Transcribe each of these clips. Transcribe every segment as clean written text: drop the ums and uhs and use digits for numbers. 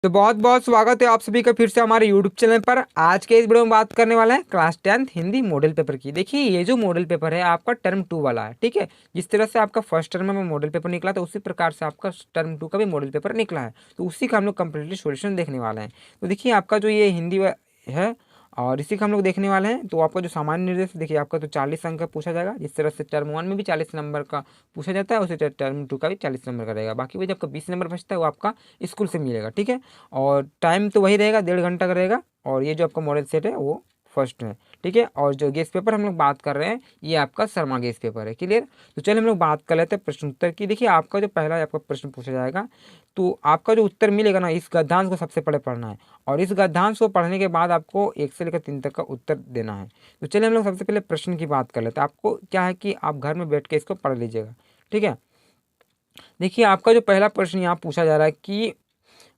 तो बहुत बहुत स्वागत है आप सभी का फिर से हमारे यूट्यूब चैनल पर। आज के इस वीडियो में बात करने वाला है class 10th Hindi model paper की। देखिए ये जो मॉडल पेपर है आपका टर्म 2 वाला है, ठीक है। जिस तरह से आपका फर्स्ट टर्म में मॉडल पेपर निकला तो उसी प्रकार से आपका टर्म 2 का भी मॉडल पेपर निकला है, तो उसी का हम लोग कंप्लीटली सोल्यूशन देखने वाले हैं। तो देखिए आपका जो ये हिंदी है और इसी का हम लोग देखने वाले हैं। तो आपका जो सामान्य निर्देश देखिए आपका तो 40 अंक का पूछा जाएगा। जिस तरह से टर्म 1 में भी 40 नंबर का पूछा जाता है उसी तरह टर्म 2 का भी 40 नंबर का रहेगा। बाकी वो जो आपका 20 नंबर बचता है वो आपका स्कूल से मिलेगा, ठीक है। और टाइम तो वही रहेगा, 1.5 घंटा का रहेगा। और ये जो आपका मॉडल सेट है वो फर्स्ट है, ठीक है। और जो गेस्ट पेपर हम लोग बात कर रहे हैं ये आपका शर्मा गेस्ट पेपर है, क्लियर। तो चलिए हम लोग बात कर लेते हैं प्रश्न उत्तर की। देखिए आपका जो पहला आपका प्रश्न पूछा जाएगा तो आपका जो उत्तर मिलेगा ना, इस गद्यांश को सबसे पहले पढ़ना है और इस गद्यांश को पढ़ने के बाद आपको 1 से लेकर 3 तक का उत्तर देना है। तो चलिए हम लोग सबसे पहले प्रश्न की बात कर लेते हैं। आपको क्या है कि आप घर में बैठ के इसको पढ़ लीजिएगा, ठीक है। देखिए आपका जो पहला प्रश्न यहाँ पूछा जा रहा है कि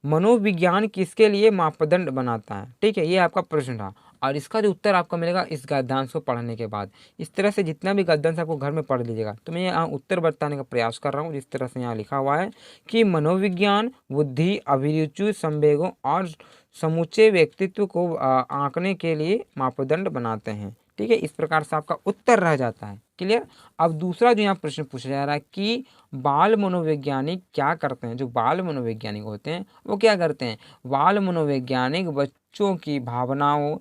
मनोविज्ञान किसके लिए मापदंड बनाता है, ठीक है। ये आपका प्रश्न था और इसका जो उत्तर आपको मिलेगा इस गद्यांश को पढ़ने के बाद। इस तरह से जितना भी गद्यांश आपको घर में पढ़ लीजिएगा। तो मैं यहाँ उत्तर बताने का प्रयास कर रहा हूँ जिस तरह से यहाँ लिखा हुआ है कि मनोविज्ञान बुद्धि, अभिरुचि, संवेगों और समूचे व्यक्तित्व को आंकने के लिए मापदंड बनाते हैं, ठीक है। इस प्रकार से आपका उत्तर रह जाता है, क्लियर। अब दूसरा जो यहाँ प्रश्न पूछा जा रहा है कि बाल मनोवैज्ञानिक क्या करते हैं। जो बाल मनोवैज्ञानिक होते हैं वो क्या करते हैं। बाल मनोवैज्ञानिक बच्चों की भावनाओं,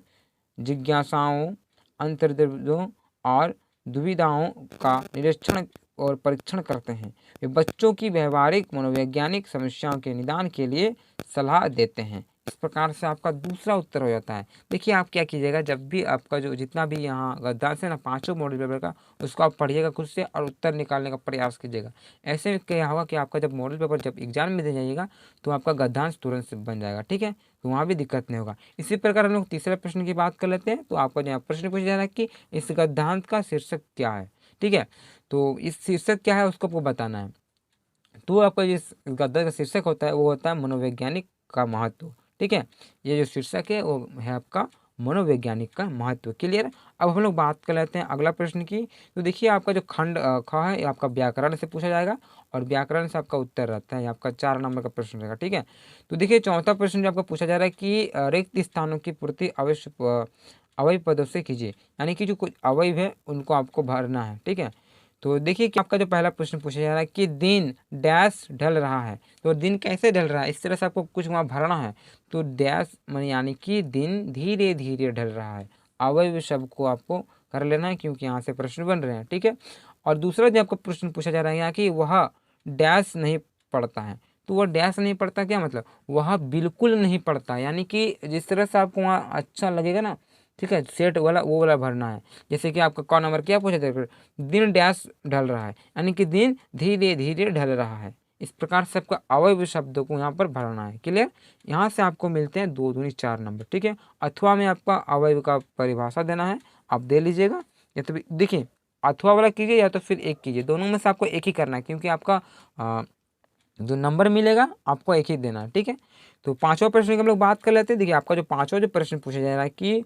जिज्ञासाओं, अंतर्दृष्टों और दुविधाओं का निरीक्षण और परीक्षण करते हैं। वे बच्चों की व्यवहारिक मनोवैज्ञानिक समस्याओं के निदान के लिए सलाह देते हैं। इस प्रकार से आपका दूसरा उत्तर हो जाता है। देखिए आप क्या कीजिएगा, जब भी आपका जो जितना भी यहाँ गद्यांश है ना पांचों मॉडल पेपर का, उसको आप पढ़िएगा खुद से और उत्तर निकालने का प्रयास कीजिएगा। ऐसे में क्या होगा कि आपका जब मॉडल पेपर जब एग्जाम में दे जाइएगा तो आपका गद्यांश तुरंत से बन जाएगा, ठीक है। तो वहाँ भी दिक्कत नहीं होगा। इसी प्रकार हम लोग तीसरे प्रश्न की बात कर लेते हैं। तो आपका जो प्रश्न पूछा जा रहा है कि इस गद्यांश का शीर्षक क्या है, ठीक है। तो इस शीर्षक क्या है उसको आपको बताना है। तो आपका जिस गद्य का शीर्षक होता है वो होता है मनोवैज्ञानिक का महत्व, ठीक है। ये जो शीर्षक है वो है आपका मनोवैज्ञानिक का महत्व, क्लियर। अब हम लोग बात कर लेते हैं अगला प्रश्न की। तो देखिए आपका जो खंड ख है ये आपका व्याकरण से पूछा जाएगा और व्याकरण से आपका उत्तर रहता है। ये आपका 4 नंबर का प्रश्न रहेगा, ठीक है। तो देखिए चौथा प्रश्न जो आपका पूछा जा रहा है कि रिक्त स्थानों की पूर्ति अवयव पदों से कीजिए, यानी कि जो कुछ अवयव है उनको आपको भरना है, ठीक है। तो देखिए कि आपका जो पहला प्रश्न पूछा जा रहा है कि दिन डैश ढल रहा है। तो दिन कैसे ढल रहा है, इस तरह से आपको कुछ वहाँ भरना है। तो डैश मन यानी कि दिन धीरे धीरे ढल रहा है। अवयव शब्द को आपको कर लेना है क्योंकि यहाँ से प्रश्न बन रहे हैं, ठीक है। और दूसरा जो आपको प्रश्न पूछा जा रहा है यहाँ कि वह डैश नहीं पढ़ता है। तो वह डैश नहीं पढ़ता क्या मतलब, वह बिल्कुल नहीं पढ़ता, यानी कि जिस तरह से आपको वहाँ अच्छा लगेगा ना, ठीक है, सेट वाला वो वाला भरना है। जैसे कि आपका क नंबर क्या पूछा था, दिन डैश ढल रहा है, यानी कि दिन धीरे धीरे ढल रहा है। इस प्रकार से आपका अवयव शब्दों को यहाँ पर भरना है, क्लियर। यहाँ से आपको मिलते हैं 2 दूनी 4 नंबर, ठीक है। अथवा में आपका अवयव का परिभाषा देना है, आप दे लीजिएगा। या तो देखिए अथवा वाला कीजिए या तो फिर एक कीजिए, दोनों में से आपको एक ही करना है क्योंकि आपका जो नंबर मिलेगा आपको एक ही देना है, ठीक है। तो पांचवा प्रश्न की हम लोग बात कर लेते हैं। देखिए आपका जो पांचवा जो प्रश्न पूछा जा रहा है कि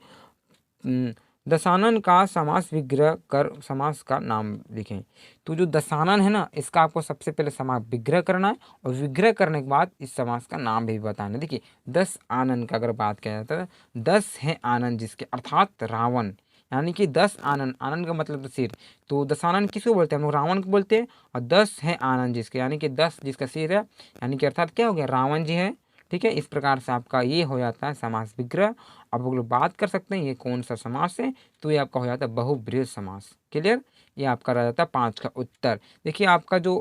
दशानन का समास विग्रह कर समास का नाम लिखें। तो जो दशानन है ना इसका आपको सबसे पहले समास विग्रह करना है और विग्रह करने के बाद इस समास का नाम भी बताना है। देखिए 10 आनंद का अगर बात किया जाता है, 10 है आनंद जिसके, अर्थात रावण, यानी कि 10 आनंद, आनंद का मतलब तो सिर। तो दशानन किसको बोलते हैं, हम लोग रावण को बोलते हैं। और 10 है आनंद जिसके, यानी कि 10 जिसका सिर है, यानी कि अर्थात क्या हो गया, रावण जी है, ठीक है। इस प्रकार से आपका ये हो जाता है समास विग्रह। अब हम लोग बात कर सकते हैं ये कौन सा समास है, तो ये आपका हो जाता है बहुब्रीहि समास, क्लियर। ये आपका रह जाता है 5 का उत्तर। देखिए आपका जो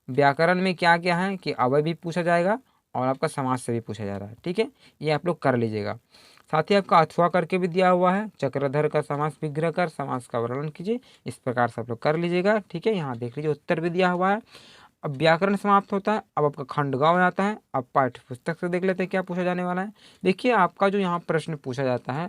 व्याकरण में क्या क्या है कि अवयव भी पूछा जाएगा और आपका समास से भी पूछा जा रहा है, ठीक है। ये आप लोग कर लीजिएगा। साथ ही आपका अथवा करके भी दिया हुआ है, चक्रधर का समास विग्रह कर समास का वर्णन कीजिए। इस प्रकार से आप लोग कर लीजिएगा, ठीक है। यहाँ देख लीजिए उत्तर भी दिया हुआ है। अब व्याकरण समाप्त होता है, अब आपका खंडगांव आता है। अब पाठ्य पुस्तक से देख लेते हैं क्या पूछा जाने वाला है। देखिए आपका जो यहाँ प्रश्न पूछा जाता है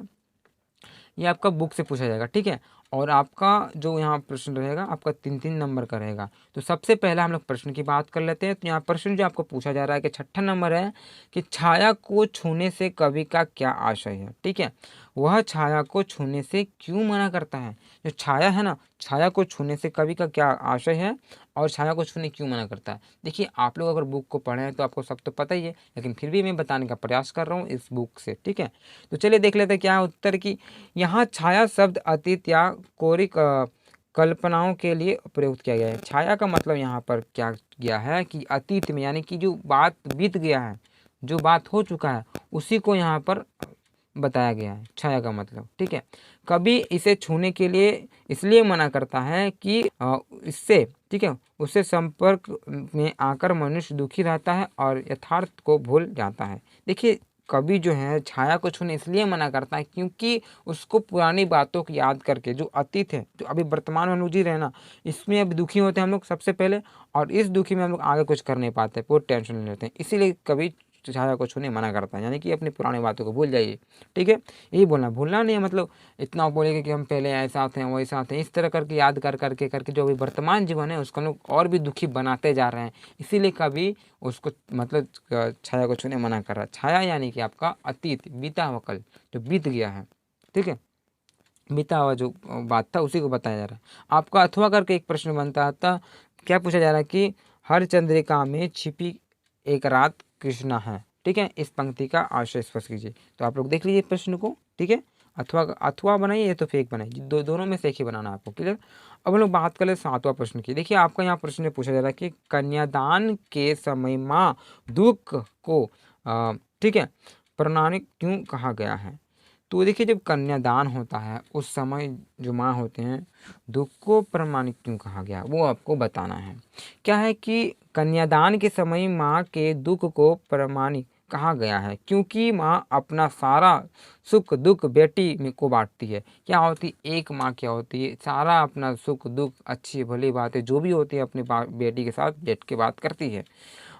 ये आपका बुक से पूछा जाएगा, ठीक है। और आपका जो यहाँ प्रश्न रहेगा आपका 3-3 नंबर का रहेगा। तो सबसे पहला हम लोग प्रश्न की बात कर लेते हैं। तो यहाँ प्रश्न जो आपको पूछा जा रहा है कि 6ठा नंबर है कि छाया को छूने से कवि का क्या आशय है। ठीक है, वह छाया को छूने से क्यों मना करता है। जो छाया है ना, छाया को छूने से कवि का क्या आशय है और छाया को छूने क्यों मना करता है। देखिए आप लोग अगर बुक को पढ़े हैं तो आपको सब तो पता ही है, लेकिन फिर भी मैं बताने का प्रयास कर रहा हूँ इस बुक से। ठीक है, तो चलिए देख लेते हैं क्या है उत्तर की। यहाँ छाया शब्द अतीत या कोरी कल्पनाओं के लिए प्रयुक्त किया गया है। छाया का मतलब यहाँ पर क्या गया है कि अतीत में, यानी कि जो बात बीत गया है, जो बात हो चुका है, उसी को यहाँ पर बताया गया है छाया का मतलब। ठीक है, कभी इसे छूने के लिए इसलिए मना करता है कि इससे, ठीक है, उससे संपर्क में आकर मनुष्य दुखी रहता है और यथार्थ को भूल जाता है। देखिए कवि जो है छाया को छूने इसलिए मना करता है क्योंकि उसको पुरानी बातों को याद करके, जो अतीत है, जो अभी वर्तमान में हम लोग जी रहे हैं ना, इसमें अभी दुखी होते हैं हम लोग सबसे पहले, और इस दुखी में हम लोग आगे कुछ कर नहीं पाते, पूरी टेंशन ले लेते हैं, इसीलिए कवि छाया को छूने मना करता है, यानी कि अपनी पुरानी बातों को भूल जाइए। ठीक है, यही बोलना, भूलना नहीं है, मतलब इतना बोलेंगे कि हम पहले ऐसा थे वैसा थे, इस तरह करके याद कर करके करके जो अभी वर्तमान जीवन है उसको हम लोग और भी दुखी बनाते जा रहे हैं, इसीलिए कभी उसको मतलब छाया को छूने मना कर रहा है। छाया यानी कि आपका अतीत, बीता हुआ कल जो बीत गया है। ठीक है, बीता हुआ जो बात था उसी को बताया जा रहा है। आपका अथवा करके एक प्रश्न बनता था, क्या पूछा जा रहा है कि हर चंद्रिका में छिपी एक रात कृष्णा है। ठीक है, इस पंक्ति का आशय स्पष्ट कीजिए। तो आप लोग देख लीजिए प्रश्न को। ठीक है, अथवा अथवा बनाइए तो फेक बनाइए, दोनों में से एक ही बनाना आपको। क्लियर। अब हम लोग बात करें 7वां प्रश्न की। देखिए आपका यहाँ प्रश्न में पूछा जा रहा है कि कन्यादान के समय माँ दुख को ठीक है प्रणाली क्यों कहा गया है। तो देखिए जब कन्यादान होता है उस समय जो माँ होते हैं, दुख को प्रमाणिक क्यों कहा गया वो आपको बताना है। क्या है कि कन्यादान के समय माँ के दुख को प्रमाणिक कहा गया है क्योंकि माँ अपना सारा सुख दुख बेटी में को बांटती है। क्या होती एक माँ, क्या होती है सारा अपना सुख दुख अच्छी भली बातें जो भी होती है अपनी बेटी के साथ बैठ के बात करती है।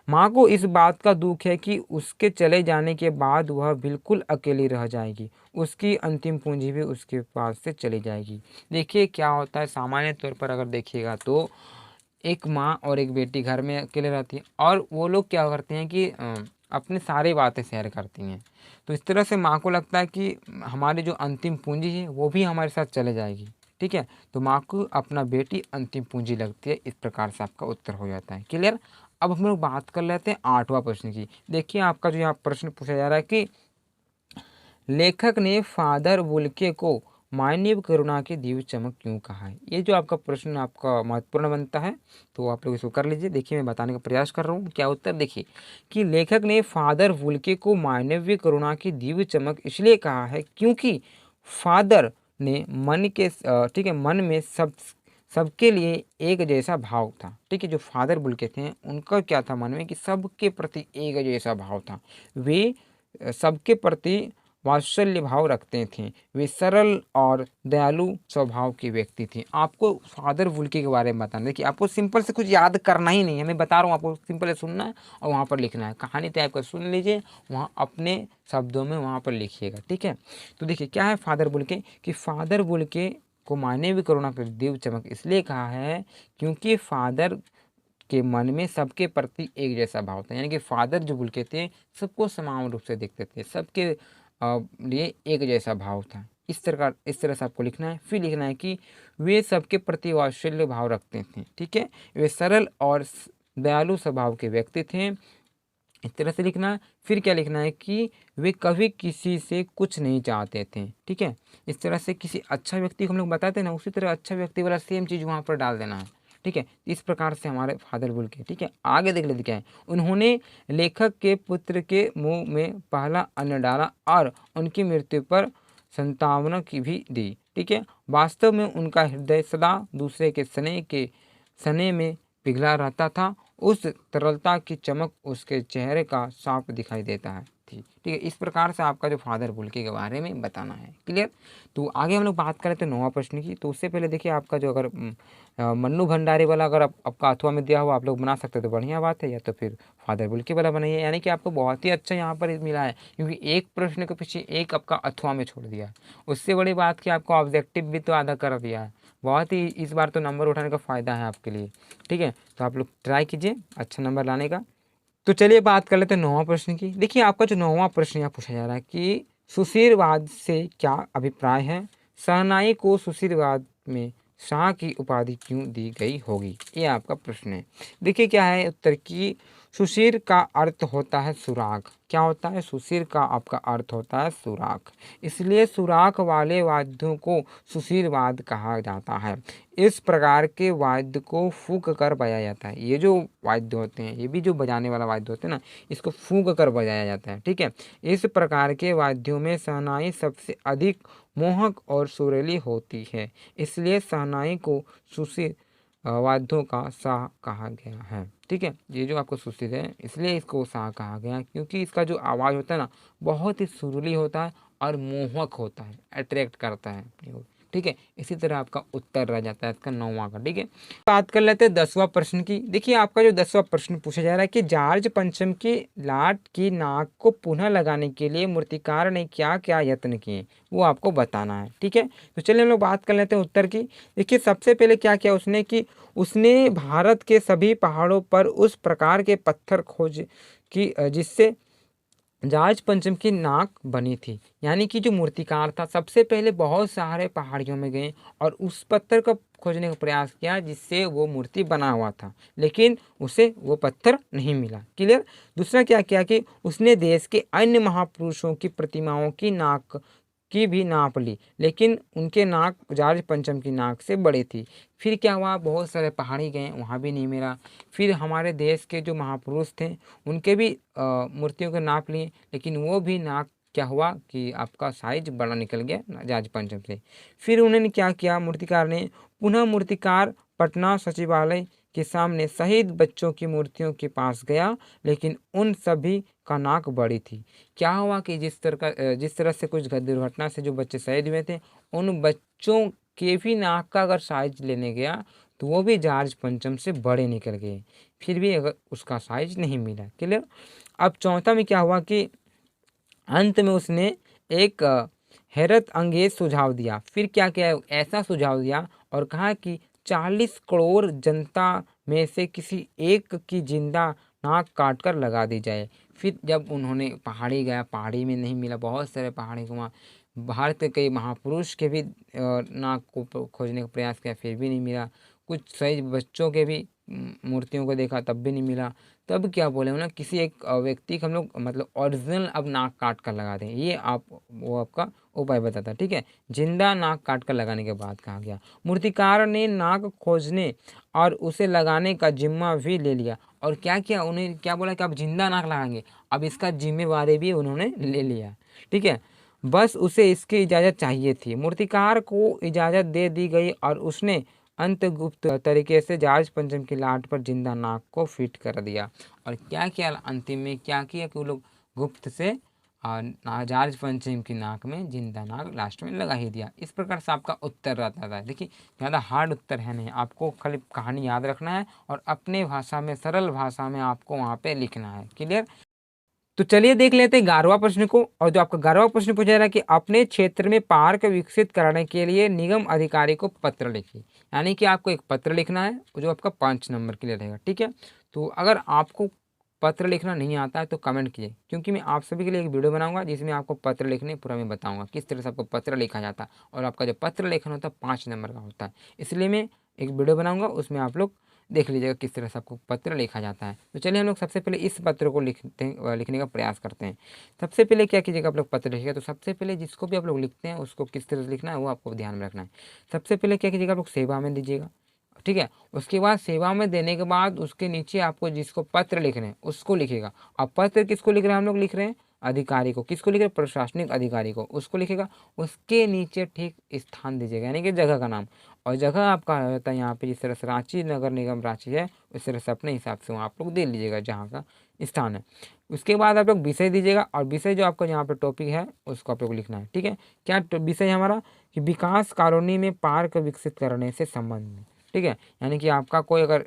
माँ को इस बात का दुख है कि उसके चले जाने के बाद वह बिल्कुल अकेली रह जाएगी, उसकी अंतिम पूंजी भी उसके पास से चली जाएगी। देखिए क्या होता है, सामान्य तौर पर अगर देखिएगा तो एक माँ और एक बेटी घर में अकेले रहती है और वो लोग क्या करते हैं कि अपनी सारी बातें शेयर करती हैं। तो इस तरह से माँ को लगता है कि हमारी जो अंतिम पूंजी है वो भी हमारे साथ चले जाएगी। ठीक है, तो माँ को अपना बेटी अंतिम पूंजी लगती है। इस प्रकार से आपका उत्तर हो जाता है। क्लियर। अब हम लोग बात कर लेते हैं 8वां प्रश्न की। देखिए आपका जो यहाँ प्रश्न पूछा जा रहा है कि लेखक ने फादर वुल्के को मानवीय करुणा की दिव्य चमक क्यों कहा है। ये जो आपका प्रश्न आपका महत्वपूर्ण बनता है, तो आप लोग इसको कर लीजिए। देखिए मैं बताने का प्रयास कर रहा हूँ क्या उत्तर। देखिए कि लेखक ने फादर वुल्के को मानवीय करुणा की दिव्य चमक इसलिए कहा है क्योंकि फादर ने मन के ठीक है मन में सबके लिए एक जैसा भाव था। ठीक है, जो फादर बुल्के थे उनका क्या था मन में कि सबके प्रति एक जैसा भाव था। वे सबके प्रति वात्सल्य भाव रखते थे। वे सरल और दयालु स्वभाव के व्यक्ति थे। आपको फादर वुल्के के बारे में बताना। देखिए आपको सिंपल से कुछ याद करना ही नहीं है, मैं बता रहा हूँ आपको, सिंपल से सुनना है और वहाँ पर लिखना है। कहानी टाइप का सुन लीजिए, वहाँ अपने शब्दों में वहाँ पर लिखिएगा। ठीक है, तो देखिए क्या है फादर वुल्के कि फादर वुल्के को मानवीय करुणा की दिव्य चमक इसलिए कहा है क्योंकि फादर के मन में सबके प्रति एक जैसा भाव था। यानी कि फादर जो बुल्के थे सबको समान रूप से देखते थे, सबके लिए एक जैसा भाव था। इस तरह से आपको लिखना है। फिर लिखना है कि वे सबके प्रति वात्सल्य भाव रखते थे। ठीक है, वे सरल और दयालु स्वभाव के व्यक्ति थे। इस तरह से लिखना है। फिर क्या लिखना है कि वे कभी किसी से कुछ नहीं चाहते थे। ठीक है, इस तरह से किसी अच्छा व्यक्ति को हम लोग बताते हैं ना, उसी तरह अच्छा व्यक्ति वाला सेम चीज़ वहाँ पर डाल देना है। ठीक है, इस प्रकार से हमारे फादर बोल के। ठीक है, आगे देख लेते क्या है। उन्होंने लेखक के पुत्र के मुंह में पहला अन्न डाला और उनकी मृत्यु पर संतावना की भी दी। ठीक है, वास्तव में उनका हृदय सदा दूसरे के स्नेह में पिघला रहता था। उस तरलता की चमक उसके चेहरे का साफ दिखाई देता है। थी। ठीक है, इस प्रकार से आपका जो फादर बुल्की के बारे में बताना है। क्लियर। तो आगे हम लोग बात करें तो 9वां प्रश्न की। तो उससे पहले देखिए आपका जो अगर मन्नू भंडारी वाला अगर आपका अथवा में दिया हुआ आप लोग बना सकते तो बढ़िया बात है, या तो फिर फादर बुल्की वाला बनाइए। यानी कि आपको बहुत ही अच्छा यहाँ पर मिला है, क्योंकि एक प्रश्न के पीछे एक आपका अथवा में छोड़ दिया। उससे बड़ी बात कि आपको ऑब्जेक्टिव भी तो आधा कर दिया है। बहुत ही इस बार तो नंबर उठाने का फ़ायदा है आपके लिए। ठीक है, तो आप लोग ट्राई कीजिए अच्छा नंबर लाने का। तो चलिए बात कर लेते हैं 9वां प्रश्न की। देखिए आपका जो 9वां प्रश्न यहाँ पूछा जा रहा है कि सुशीलवाद से क्या अभिप्राय है? शहनाई को सुशीलवाद में शाह की उपाधि क्यों दी गई होगी? ये आपका प्रश्न है। देखिए क्या है उत्तर की सुशील का अर्थ होता है सुराग। क्या होता है? सुशील का आपका अर्थ होता है सुराग, इसलिए सुराग वाले वाद्यों को सुशीलवाद कहा जाता है। इस प्रकार के वाद्य को फूंक कर बजाया जाता है। ये जो वाद्य होते हैं, ये भी जो बजाने वाला वाद्य होते हैं ना, इसको फूंक कर बजाया जाता है। ठीक है, इस प्रकार के वाद्यों में शहनाई सबसे अधिक मोहक और सुरीली होती है, इसलिए शहनाई को सुशील वाद्यों का शाह कहा गया है। ठीक है, ये जो आपको सुशील है इसलिए इसको शाह कहा गया, क्योंकि इसका जो आवाज़ होता है ना बहुत ही सुरीली होता है और मोहक होता है, अट्रैक्ट करता है अपनी ओर। ठीक है, इसी तरह आपका उत्तर रह जाता है इसका 9वां का। ठीक है, बात कर लेते हैं 10वां प्रश्न की। देखिए आपका जो 10वां प्रश्न पूछा जा रहा है कि जॉर्ज पंचम की लाट की नाक को पुनः लगाने के लिए मूर्तिकार ने क्या क्या यत्न किए, वो आपको बताना है। ठीक है, तो चलिए हम लोग बात कर लेते हैं उत्तर की। देखिए सबसे पहले क्या किया उसने कि उसने भारत के सभी पहाड़ों पर उस प्रकार के पत्थर खोज की जिससे जॉर्ज पंचम की नाक बनी थी। यानी कि जो मूर्तिकार था सबसे पहले बहुत सारे पहाड़ियों में गए और उस पत्थर को खोजने का प्रयास किया जिससे वो मूर्ति बना हुआ था, लेकिन उसे वो पत्थर नहीं मिला। क्लियर। दूसरा क्या किया कि उसने देश के अन्य महापुरुषों की प्रतिमाओं की नाक की भी नाप ली, लेकिन उनके नाक जॉर्ज पंचम की नाक से बड़ी थी। फिर क्या हुआ, बहुत सारे पहाड़ी गए, वहाँ भी नहीं मिला। फिर हमारे देश के जो महापुरुष थे उनके भी मूर्तियों को नाप लिए, लेकिन वो भी नाक क्या हुआ कि आपका साइज बड़ा निकल गया जॉर्ज पंचम से। फिर उन्होंने क्या किया, मूर्तिकार ने पुनः मूर्तिकार पटना सचिवालय के सामने शहीद बच्चों की मूर्तियों के पास गया, लेकिन उन सभी का नाक बड़ी थी। क्या हुआ कि जिस तरह से कुछ दुर्घटना से जो बच्चे शहीद हुए थे, उन बच्चों के भी नाक का अगर साइज लेने गया तो वो भी जॉर्ज पंचम से बड़े निकल गए, फिर भी अगर उसका साइज नहीं मिला। क्लियर। अब चौथा में क्या हुआ कि अंत में उसने एक हैरत अंगेज सुझाव दिया। फिर क्या किया, ऐसा सुझाव दिया और कहा कि 40 करोड़ जनता में से किसी एक की जिंदा नाक काट कर लगा दी जाए। फिर जब उन्होंने पहाड़ी गया, पहाड़ी में नहीं मिला, बहुत सारे पहाड़ी घुमा, भारत के कई महापुरुष के भी नाक को खोजने का प्रयास किया, फिर भी नहीं मिला। कुछ सही बच्चों के भी मूर्तियों को देखा तब भी नहीं मिला। तब क्या बोले ना, किसी एक व्यक्ति को हम लोग मतलब ओरिजिनल अब नाक काट कर लगा दें, ये आप वो आपका उपाय बताता। ठीक है, जिंदा नाक काट कर लगाने के बाद कहा गया मूर्तिकार ने नाक खोजने और उसे लगाने का जिम्मा भी ले लिया। और क्या किया, उन्हें क्या बोला कि आप जिंदा नाक लगाएंगे, अब इसका जिम्मेवारी भी उन्होंने ले लिया। ठीक है, बस उसे इसकी इजाज़त चाहिए थी। मूर्तिकार को इजाज़त दे दी गई और उसने अंतगुप्त तरीके से जॉर्ज पंचम की लाट पर जिंदा नाक को फिट कर दिया। और क्या किया अंतिम में, क्या किया कि वो लोग गुप्त से जॉर्ज पंचम की नाक में जिंदा नाक लास्ट में लगा ही दिया। इस प्रकार से आपका उत्तर रहता था। देखिए ज़्यादा हार्ड उत्तर है नहीं, आपको खाली कहानी याद रखना है और अपने भाषा में, सरल भाषा में आपको वहाँ पे लिखना है। क्लियर। तो चलिए देख लेते हैं 11वां प्रश्न को। और जो आपका 11वां प्रश्न पूछा जा रहा है कि अपने क्षेत्र में पार्क विकसित कराने के लिए निगम अधिकारी को पत्र लिखिए। यानी कि आपको एक पत्र लिखना है जो आपका 5 नंबर के लिए रहेगा। ठीक है, तो अगर आपको पत्र लिखना नहीं आता है तो कमेंट कीजिए, क्योंकि मैं आप सभी के लिए एक वीडियो बनाऊंगा जिसमें आपको पत्र लिखने पूरा मैं बताऊंगा किस तरह से आपको पत्र लिखा जाता है। और आपका जो पत्र लेखन होता है 5 नंबर का होता है, इसलिए मैं एक वीडियो बनाऊंगा, उसमें आप लोग देख लीजिएगा किस तरह से आपको पत्र लिखा जाता है। तो चलिए हम लोग सबसे पहले इस पत्र को लिखने का प्रयास करते हैं। सबसे पहले क्या कीजिएगा, आप लोग पत्र लिखिएगा तो सबसे पहले जिसको भी आप लोग लिखते हैं उसको किस तरह से लिखना है वो आपको ध्यान में रखना है। सबसे पहले क्या कीजिएगा, आप लोग सेवा में दीजिएगा। ठीक है, उसके बाद सेवा में देने के बाद उसके नीचे आपको जिसको पत्र लिख रहे हैं उसको लिखेगा। अब पत्र किसको लिख रहे हैं, हम लोग लिख रहे हैं अधिकारी को। किसको लिख रहे हैं, प्रशासनिक अधिकारी को, उसको लिखेगा। उसके नीचे ठीक स्थान दीजिएगा, यानी कि जगह का नाम। और जगह आपका रहता है यहाँ पे जिस तरह से रांची नगर निगम रांची है, उस तरह से अपने हिसाब से वहाँ आप लोग दे लीजिएगा जहाँ का स्थान है। उसके बाद आप लोग विषय दीजिएगा और विषय जो आपका यहाँ पे टॉपिक है उसको आप लोग लिखना है। ठीक है, क्या विषय है हमारा कि विकास कॉलोनी में पार्क विकसित करने से संबंध में। ठीक है, यानी कि आपका कोई अगर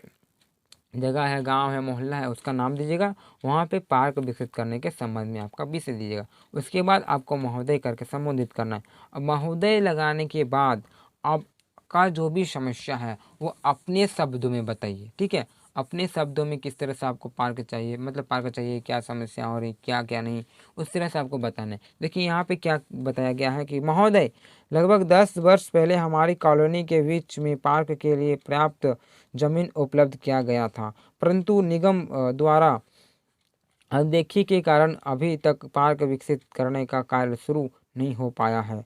जगह है, गांव है, मोहल्ला है, उसका नाम दीजिएगा, वहाँ पे पार्क विकसित करने के संबंध में आपका विषय दीजिएगा। उसके बाद आपको महोदय करके संबोधित करना है। अब महोदय लगाने के बाद आपका जो भी समस्या है वो अपने शब्दों में बताइए। ठीक है, अपने शब्दों में किस तरह से आपको पार्क चाहिए, मतलब पार्क चाहिए, क्या समस्या हो रही, क्या क्या नहीं, उस तरह से आपको बताना है। देखिए यहाँ पे क्या बताया गया है कि महोदय, लगभग 10 वर्ष पहले हमारी कॉलोनी के बीच में पार्क के लिए पर्याप्त जमीन उपलब्ध किया गया था, परंतु निगम द्वारा अनदेखी के कारण अभी तक पार्क विकसित करने का कार्य शुरू नहीं हो पाया है।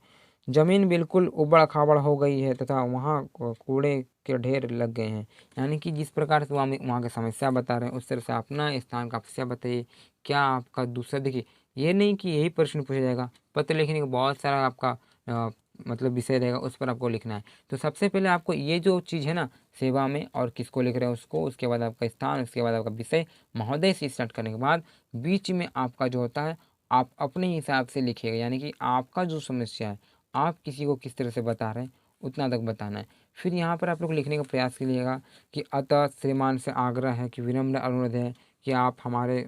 जमीन बिल्कुल उबड़-खाबड़ हो गई है तथा वहाँ कूड़े के ढेर लग गए हैं। यानी कि जिस प्रकार से वहाँ की समस्या बता रहे हैं उस तरह से अपना स्थान का समस्या बताइए। क्या आपका दूसरा, देखिए ये नहीं कि यही प्रश्न पूछा जाएगा, पत्र लिखने का बहुत सारा आपका मतलब विषय रहेगा, उस पर आपको लिखना है। तो सबसे पहले आपको ये जो चीज़ है ना, सेवा में और किसको लिख रहे हैं उसको, उसके बाद आपका स्थान, उसके बाद आपका विषय, महोदय से स्टार्ट करने के बाद बीच में आपका जो होता है आप अपने हिसाब से लिखिएगा। यानी कि आपका जो समस्या है आप किसी को किस तरह से बता रहे हैं उतना तक बताना है। फिर यहाँ पर आप लोग लिखने का प्रयास कीजिएगा कि अतः श्रीमान से आग्रह है कि विनम्र अनुरोध है कि आप हमारे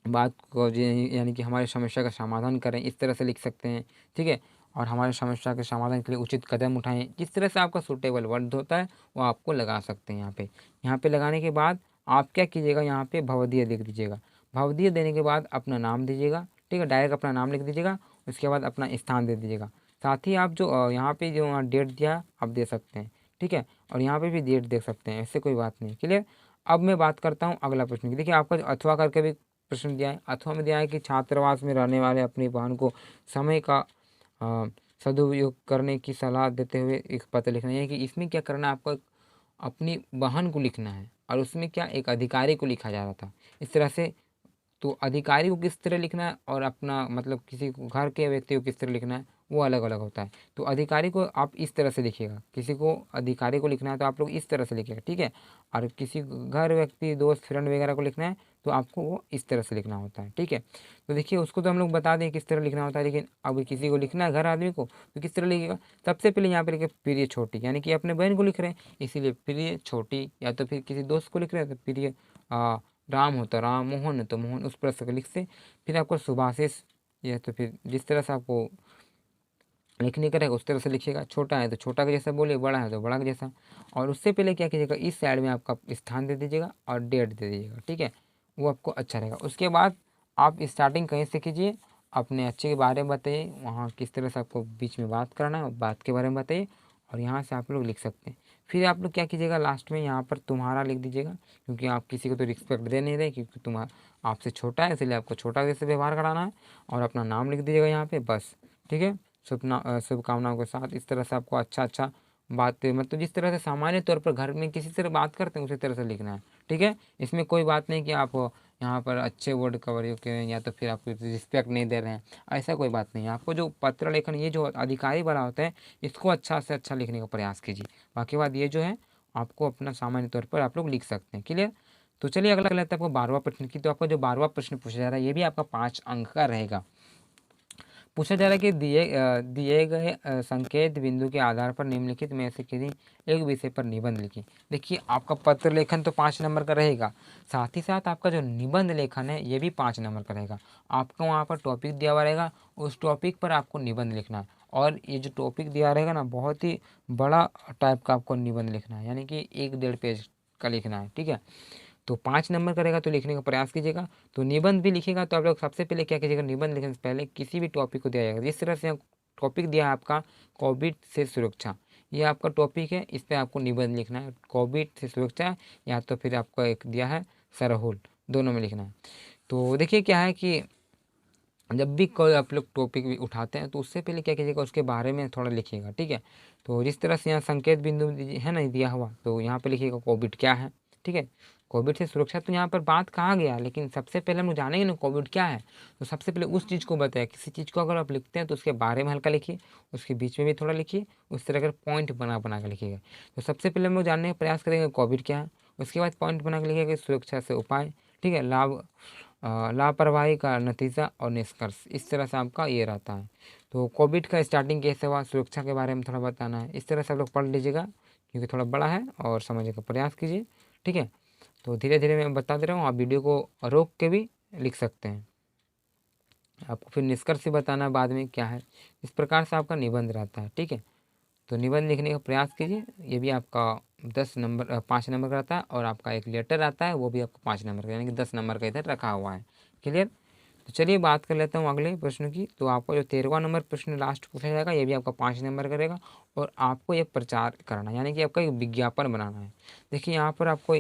बात को यानी कि हमारी समस्या का समाधान करें, इस तरह से लिख सकते हैं। ठीक है, और हमारी समस्या के समाधान के लिए उचित कदम उठाएं। जिस तरह से आपका सूटेबल वर्ड होता है वो आपको लगा सकते हैं। यहाँ पे लगाने के बाद आप क्या कीजिएगा, यहाँ पे भवदीय लिख दीजिएगा। भवदीय देने के बाद अपना नाम दीजिएगा। ठीक है, डायरेक्ट अपना नाम लिख दीजिएगा। उसके बाद अपना स्थान दे दीजिएगा। साथ ही आप जो यहाँ पे जो डेट दिया आप दे सकते हैं। ठीक है, और यहाँ पे भी डेट दे सकते हैं, ऐसे कोई बात नहीं। क्लियर। अब मैं बात करता हूँ अगला प्रश्न की। देखिए आपका जो अथवा करके भी प्रश्न दिया है। अथवा में दिया है कि छात्रावास में रहने वाले अपनी बहन को समय का सदुपयोग करने की सलाह देते हुए एक पत्र लिखना है। कि इसमें क्या करना है, आपको अपनी बहन को लिखना है और उसमें क्या एक अधिकारी को लिखा जा रहा था इस तरह से। तो अधिकारी को किस तरह लिखना है और अपना मतलब किसी को घर के व्यक्ति को किस तरह लिखना है वो अलग अलग होता है। तो अधिकारी को आप इस तरह से लिखिएगा, किसी को अधिकारी को लिखना है तो आप लोग इस तरह से लिखिएगा। ठीक है, और किसी घर व्यक्ति दोस्त फ्रेंड वगैरह को लिखना है तो आपको वो इस तरह से लिखना होता है। ठीक है, तो देखिए उसको तो हम लोग बता दें किस तरह लिखना होता है, लेकिन अब किसी को लिखना है घर आदमी को तो किस तरह लिखिएगा। सबसे पहले यहाँ पे लिखे प्रिय छोटी, यानी कि अपने बहन को लिख रहे हैं इसीलिए प्रिय छोटी, या तो फिर किसी दोस्त को लिख रहे हैं तो प्रिय राम हो तो राम, मोहन है तो मोहन, उस पर से लिख से। फिर आपको सुभाषिस, या तो फिर जिस तरह से आपको लिखने का रहेगा उस तरह से लिखिएगा। छोटा है तो छोटा के जैसा बोलिए, बड़ा है तो बड़ा के जैसा। और उससे पहले क्या कीजिएगा, इस साइड में आपका स्थान दे दीजिएगा और डेट दे दीजिएगा। ठीक है, वो आपको अच्छा रहेगा। उसके बाद आप स्टार्टिंग कहीं से कीजिए, अपने अच्छे के बारे में बताइए, वहाँ किस तरह से आपको बीच में बात करना है बात के बारे में बताइए, और यहाँ से आप लोग लिख सकते हैं। फिर आप लोग क्या कीजिएगा, लास्ट में यहाँ पर तुम्हारा लिख दीजिएगा, क्योंकि आप किसी को तो रिस्पेक्ट दे नहीं रहे, क्योंकि तुम्हारा आपसे छोटा है इसलिए आपको छोटा जैसे व्यवहार कराना है। और अपना नाम लिख दीजिएगा यहाँ पे बस। ठीक है, शुभकामनाओं के साथ इस तरह से आपको अच्छा बात, मतलब जिस तरह से सामान्य तौर पर घर में किसी तरह बात करते हैं उसी तरह से लिखना है। ठीक है, इसमें कोई बात नहीं कि आप यहाँ पर अच्छे वर्ड कवर करें या तो फिर आप रिस्पेक्ट नहीं दे रहे हैं, ऐसा कोई बात नहीं है। आपको जो पत्र लेखन ये जो अधिकारी वाला होता है इसको अच्छा से अच्छा लिखने का प्रयास कीजिए। बाकी बात ये जो है आपको अपना सामान्य तौर पर आप लोग लिख सकते हैं। क्लियर। तो चलिए अगला लेते हैं आपको 12वां प्रश्न की। तो आपका जो 12वां प्रश्न पूछा जा रहा है ये भी आपका 5 अंक का रहेगा। पूछा जा रहा है कि दिए गए संकेत बिंदु के आधार पर निम्नलिखित में से किसी एक विषय पर निबंध लिखिए। देखिए आपका पत्र लेखन तो 5 नंबर का रहेगा, साथ ही साथ आपका जो निबंध लेखन है ये भी 5 नंबर का रहेगा। आपको वहाँ पर टॉपिक दिया हुआ रहेगा, उस टॉपिक पर आपको निबंध लिखना है। और ये जो टॉपिक दिया रहेगा ना बहुत ही बड़ा टाइप का आपको निबंध लिखना है, यानी कि 1-1.5 पेज का लिखना है। ठीक है, तो 5 नंबर का रहेगा तो लिखने का प्रयास कीजिएगा। तो निबंध भी लिखिएगा तो आप लोग सबसे पहले क्या कीजिएगा, निबंध लिखने से पहले किसी भी टॉपिक को दिया जाएगा। जिस तरह से टॉपिक दिया है आपका कोविड से सुरक्षा, ये आपका टॉपिक है, इस पर आपको निबंध लिखना है। कोविड से सुरक्षा या तो फिर आपका एक दिया है सरहुल, दोनों में लिखना है। तो देखिए क्या है कि जब भी कोई आप लोग टॉपिक भी उठाते हैं तो उससे पहले क्या कीजिएगा उसके बारे में थोड़ा लिखिएगा। ठीक है, तो जिस तरह से यहाँ संकेत बिंदु है ना दिया हुआ, तो यहाँ पे लिखिएगा कोविड क्या है। ठीक है, कोविड से सुरक्षा तो यहाँ पर बात कहा गया, लेकिन सबसे पहले हम लोग जानेंगे ना कोविड क्या है। तो सबसे पहले उस चीज़ को बताया, किसी चीज़ को अगर आप लिखते हैं तो उसके बारे में हल्का लिखिए, उसके बीच में भी थोड़ा लिखिए, उस तरह का पॉइंट बना बना के लिखिएगा। तो सबसे पहले हम लोग जानने का प्रयास करेंगे कोविड क्या है, उसके बाद पॉइंट बना के लिखिएगा सुरक्षा से उपाय। ठीक है। लापरवाही का नतीजा और निष्कर्ष, इस तरह से आपका ये रहता है। तो कोविड का स्टार्टिंग कैसे हुआ, सुरक्षा के बारे में थोड़ा बताना है। इस तरह से आप लोग पढ़ लीजिएगा क्योंकि थोड़ा बड़ा है और समझने का प्रयास कीजिए, ठीक है। तो धीरे धीरे मैं बता दे रहा हूँ, आप वीडियो को रोक के भी लिख सकते हैं। आपको फिर निष्कर्ष ही बताना बाद में क्या है। इस प्रकार से आपका निबंध रहता है, ठीक है। तो निबंध लिखने का प्रयास कीजिए। ये भी आपका 5 नंबर का रहता है और आपका एक लेटर आता है वो भी आपको 5 नंबर का, यानी कि 10 नंबर का इधर रखा हुआ है। क्लियर। तो चलिए बात कर लेता हूँ अगले प्रश्न की। तो आपको जो 13वां नंबर प्रश्न लास्ट पूछा जाएगा, ये भी आपका 5 नंबर का रहेगा और आपको एक प्रचार करना है, यानी कि आपका एक विज्ञापन बनाना है। देखिए यहाँ पर आपको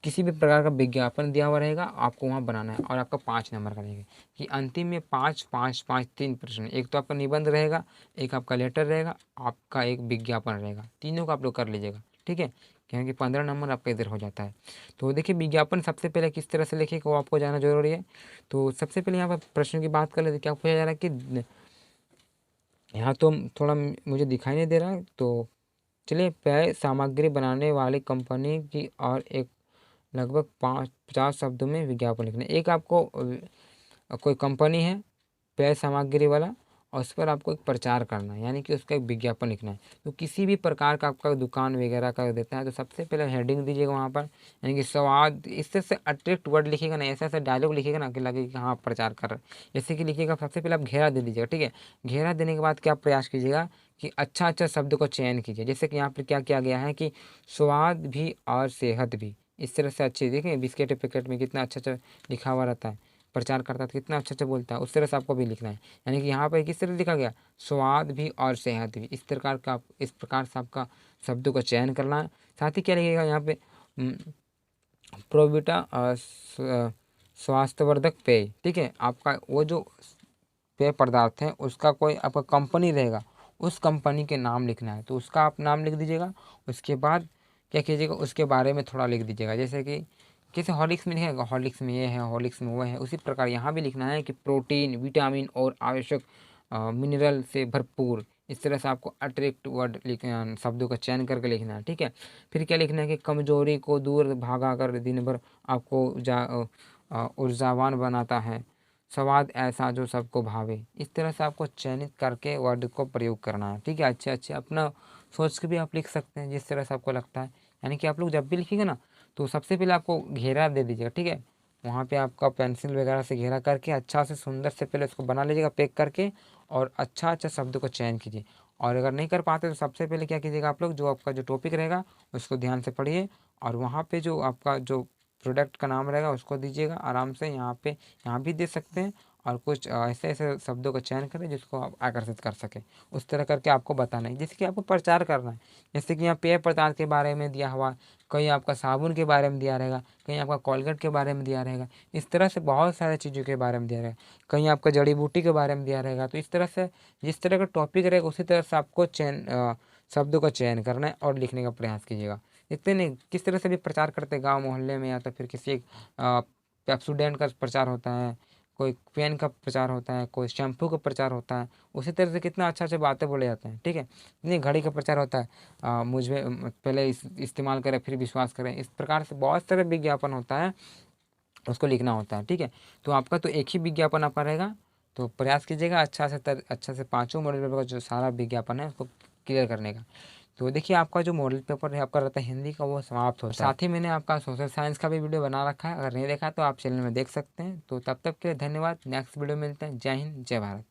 किसी भी प्रकार का विज्ञापन दिया हुआ रहेगा, आपको वहाँ बनाना है और आपका 5 नंबर का रहेगा कि अंतिम में 5 5 5 3 प्रश्न, एक तो आपका निबंध रहेगा, एक आपका लेटर रहेगा, आपका एक विज्ञापन रहेगा। तीनों का आप लोग कर लीजिएगा, ठीक है, क्योंकि 15 नंबर आपका इधर हो जाता है। तो देखिए विज्ञापन सबसे पहले किस तरह से लिखेगा वो आपको जानना जरूरी है। तो सबसे पहले यहाँ पर प्रश्न की बात कर लेते, क्या पूछा जा रहा है कि यहाँ तो थोड़ा मुझे दिखाई नहीं दे रहा है, तो चलिए पेय सामग्री बनाने वाली कंपनी की और एक लगभग 50 शब्दों में विज्ञापन लिखना है। एक आपको कोई कंपनी है पेय सामग्री वाला और उस पर आपको एक प्रचार करना है, यानी कि उसका एक विज्ञापन लिखना है। तो किसी भी प्रकार का आपका दुकान वगैरह का देता है तो सबसे पहले हेडिंग दीजिएगा वहाँ पर, यानी कि स्वाद, इससे से अट्रैक्ट वर्ड लिखिएगा ना, ऐसा ऐसा डायलॉग लिखिएगा ना कि लगे कि हाँ प्रचार कर रहे हैं। जैसे कि लिखिएगा, सबसे पहले आप घेरा दे दीजिएगा, ठीक है। घेरा देने के बाद क्या प्रयास कीजिएगा कि अच्छा अच्छा शब्द को चयन कीजिए। जैसे कि यहाँ पर क्या किया गया है कि स्वाद भी और सेहत भी, इस तरह से अच्छे देखें बिस्किट पैकेट में कितना अच्छा अच्छा लिखा हुआ रहता है, प्रचार करता है तो कितना अच्छा अच्छा बोलता है, उस तरह से आपको भी लिखना है। यानी कि यहाँ पर किस तरह लिखा गया, स्वाद भी और सेहत भी, इस प्रकार का, इस प्रकार से आपका शब्दों का चयन करना है। साथ ही क्या लिखेगा यहाँ पे, प्रोबिटा स्वास्थ्यवर्धक पेय, ठीक है। आपका वो जो पेय पदार्थ है उसका कोई आपका कंपनी रहेगा, उस कंपनी के नाम लिखना है, तो उसका आप नाम लिख दीजिएगा। उसके बाद क्या कीजिएगा, उसके बारे में थोड़ा लिख दीजिएगा। जैसे कि जैसे हॉर्लिक्स में लिखेगा हॉर्लिक्स में ये है, हॉर्लिक्स में वो है, उसी प्रकार यहाँ भी लिखना है कि प्रोटीन, विटामिन और आवश्यक मिनरल से भरपूर। इस तरह से आपको अट्रैक्ट वर्ड शब्दों का चयन करके लिखना है, ठीक है। फिर क्या लिखना है कि कमजोरी को दूर भागा कर दिन भर आपको ऊर्जावान बनाता है, स्वाद ऐसा जो सबको भावे। इस तरह से आपको चयनित करके वर्ड को प्रयोग करना है, ठीक है। अच्छे अच्छे अपना सोच के भी आप लिख सकते हैं जिस तरह से आपको लगता है। यानी कि आप लोग जब भी लिखिएगा ना तो सबसे पहले आपको घेरा दे दीजिएगा, ठीक है। वहाँ पे आपका पेंसिल वगैरह से घेरा करके अच्छा से सुंदर से पहले उसको बना लीजिएगा पैक करके, और अच्छा अच्छा शब्द को चयन कीजिए। और अगर नहीं कर पाते तो सबसे पहले क्या कीजिएगा, आप लोग जो आपका जो टॉपिक रहेगा उसको ध्यान से पढ़िए और वहाँ पे जो आपका जो प्रोडक्ट का नाम रहेगा उसको दीजिएगा आराम से। यहाँ भी दे सकते हैं और कुछ ऐसे ऐसे शब्दों का चयन करें जिसको आप आकर्षित कर सके, उस तरह करके आपको बताना है, जैसे कि आपको प्रचार करना है। जैसे कि यहाँ पेय पदार्थ के बारे में दिया हुआ, कहीं आपका साबुन के बारे में दिया रहेगा, कहीं आपका कोलगेट के बारे में दिया रहेगा, इस तरह से बहुत सारे चीज़ों के बारे में दिया रहेगा, कहीं आपका जड़ी बूटी के बारे में दिया रहेगा। तो इस तरह से जिस तरह का टॉपिक रहेगा उसी तरह से आपको शब्दों का चयन करना है और लिखने का प्रयास कीजिएगा। इतने नहीं, किस तरह से भी प्रचार करते हैं गाँव मोहल्ले में, या तो फिर किसी एक पेप्सोडेंट का प्रचार होता है, कोई पेन का प्रचार होता है, कोई शैम्पू का प्रचार होता है, उसी तरह से कितना अच्छा अच्छा बातें बोले जाते हैं, ठीक है। नहीं, घड़ी का प्रचार होता है, मुझ में पहले इस्तेमाल करें फिर विश्वास करें, इस प्रकार से बहुत सारे विज्ञापन होता है, उसको लिखना होता है, ठीक है। तो आपका तो एक ही विज्ञापन आपका रहेगा, तो प्रयास कीजिएगा अच्छा से पाँचों मॉडल पेपर का जो सारा विज्ञापन है उसको क्लियर करने का। तो देखिए आपका जो मॉडल पेपर है आपका रहता है हिंदी का, वो समाप्त होता है। साथ ही मैंने आपका सोशल साइंस का भी वीडियो बना रखा है, अगर नहीं देखा तो आप चैनल में देख सकते हैं। तो तब तक के लिए धन्यवाद, नेक्स्ट वीडियो मिलते हैं। जय हिंद, जय भारत।